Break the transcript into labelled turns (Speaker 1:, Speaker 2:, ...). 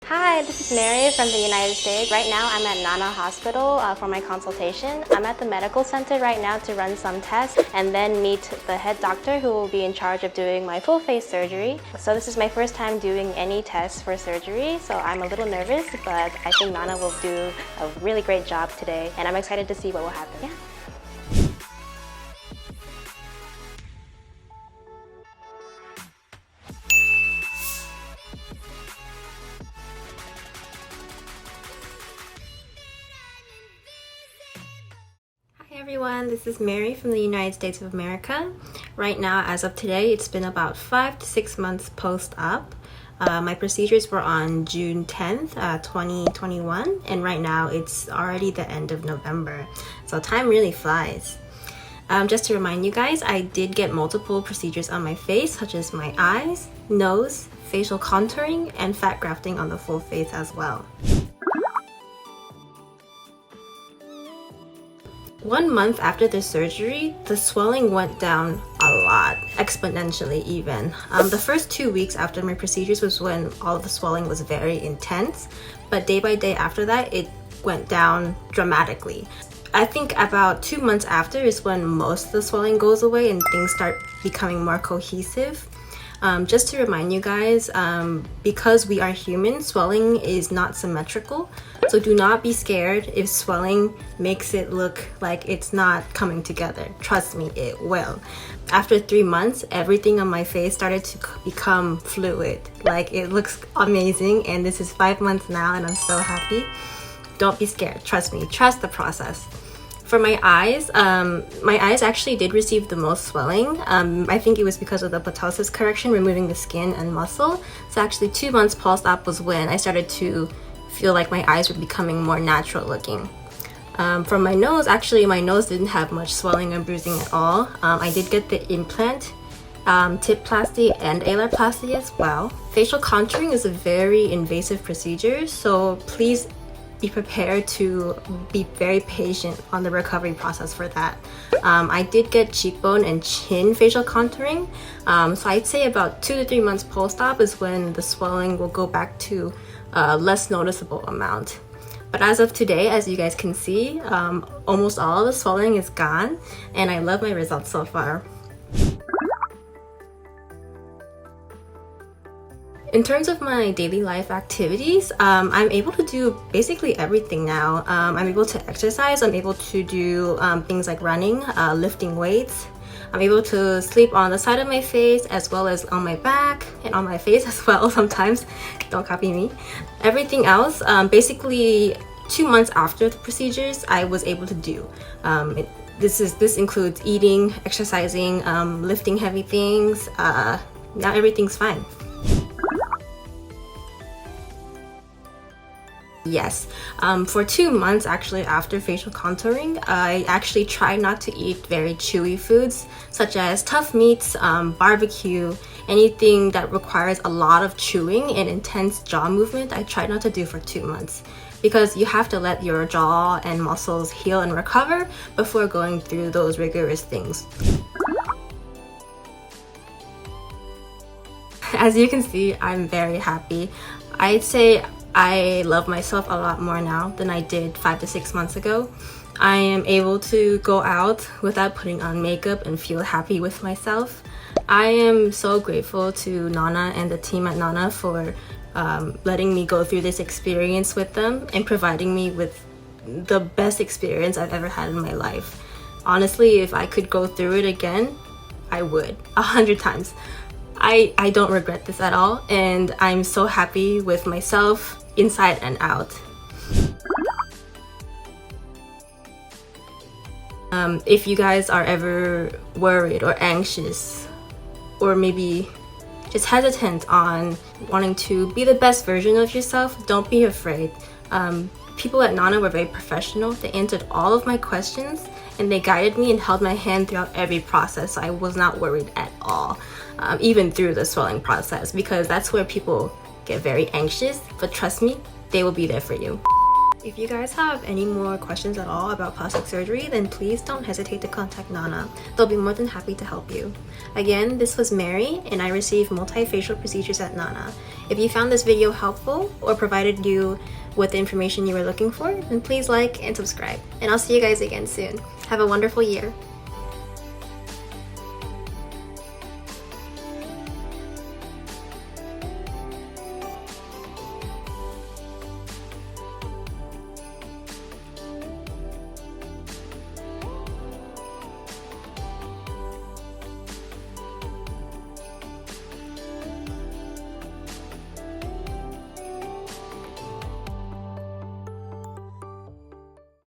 Speaker 1: Hi, this is Mary from the United States. Right now I'm at Nana Hospital for my consultation. I'm at the medical center right now to run some tests and then meet the head doctor who will be in charge of doing my full face surgery. So this is my first time doing any tests for surgery, so I'm a little nervous, but I think Nana will do a really great job today and I'm excited to see what will happen. Yeah. Hi everyone, this is Mary from the United States of America. Right now, as of today, it's been about 5 to 6 months post-op. My procedures were on June 10th, 2021, and right now it's already the end of November, so time really flies. Just to remind you guys, I did get multiple procedures on my face, such as my eyes, nose, facial contouring, and fat grafting on the full face as well. 1 month after the surgery, the swelling went down a lot, exponentially even. The first 2 weeks after my procedures was when all of the swelling was very intense, but day by day after that, it went down dramatically. I think about 2 months after is when most of the swelling goes away and things start becoming more cohesive. Just to remind you guys, because we are human, swelling is not symmetrical. So do not be scared if swelling makes it look like it's not coming together. Trust me, it will. After 3 months, everything on my face started to become fluid. Like, it looks amazing, and this is 5 months now and I'm so happy. Don't be scared, trust me, trust the process. For my eyes actually did receive the most swelling. I think it was because of the ptosis correction, removing the skin and muscle. So actually 2 months post-op was when I started to feel like my eyes were becoming more natural looking. For my nose, actually my nose didn't have much swelling or bruising at all. I did get the implant, tipplasty and alarplasty as well. Facial contouring is a very invasive procedure, so please be prepared to be very patient on the recovery process for that. I did get cheekbone and chin facial contouring, so I'd say about 2 to 3 months post-op is when the swelling will go back to a less noticeable amount. But as of today, as you guys can see, almost all of the swelling is gone, and I love my results so far. In terms of my daily life activities, I'm able to do basically everything now. I'm able to exercise, I'm able to do things like running, lifting weights. I'm able to sleep on the side of my face as well as on my back and on my face as well sometimes. Don't copy me. Everything else, basically 2 months after the procedures, I was able to do. This includes eating, exercising, lifting heavy things. Now everything's fine. Yes, for 2 months actually after facial contouring, I actually tried not to eat very chewy foods such as tough meats, barbecue, anything that requires a lot of chewing and intense jaw movement. I tried not to do for 2 months because you have to let your jaw and muscles heal and recover before going through those rigorous things. As you can see, I'm very happy. I'd say I love myself a lot more now than I did 5 to 6 months ago. I am able to go out without putting on makeup and feel happy with myself. I am so grateful to Nana and the team at Nana for letting me go through this experience with them and providing me with the best experience I've ever had in my life. Honestly, if I could go through it again, I would, 100 times. I don't regret this at all, and I'm so happy with myself inside and out. If you guys are ever worried or anxious or maybe just hesitant on wanting to be the best version of yourself, don't be afraid. People at Nana were very professional. They answered all of my questions and they guided me and held my hand throughout every process. So I was not worried at all, even through the swelling process, because that's where people get very anxious, but trust me, they will be there for you. If you guys have any more questions at all about plastic surgery, then please don't hesitate to contact Nana. They'll be more than happy to help you. Again, this was Mary, and I received multifacial procedures at Nana. If you found this video helpful or provided you with the information you were looking for, then please like and subscribe. And I'll see you guys again soon. Have a wonderful year.